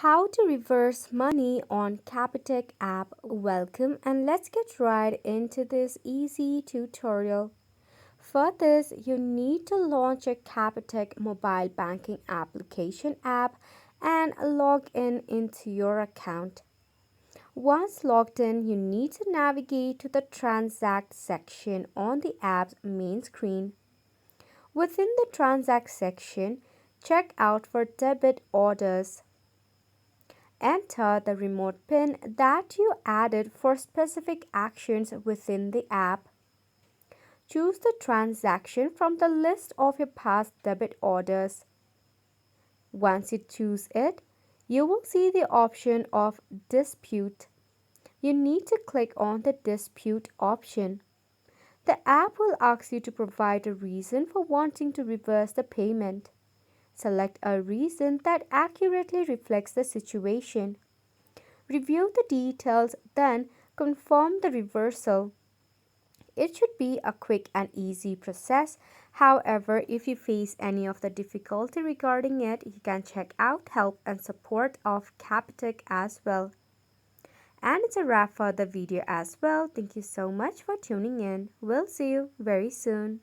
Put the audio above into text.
How to reverse money on Capitec app. Welcome and let's get right into this easy tutorial. For this, you need to launch a Capitec mobile banking application app and log in into your account. Once logged in, you need to navigate to the Transact section on the app's main screen. Within the Transact section, check out for debit orders. Enter the remote PIN that you added for specific actions within the app. Choose the transaction from the list of your past debit orders. Once you choose it, you will see the option of Dispute. You need to click on the Dispute option. The app will ask you to provide a reason for wanting to reverse the payment. Select a reason that accurately reflects the situation. Review the details, then confirm the reversal. It should be a quick and easy process. However, if you face any of the difficulty regarding it, you can check out help and support of Capitec as well. And it's a wrap for the video as well. Thank you so much for tuning in. We'll see you very soon.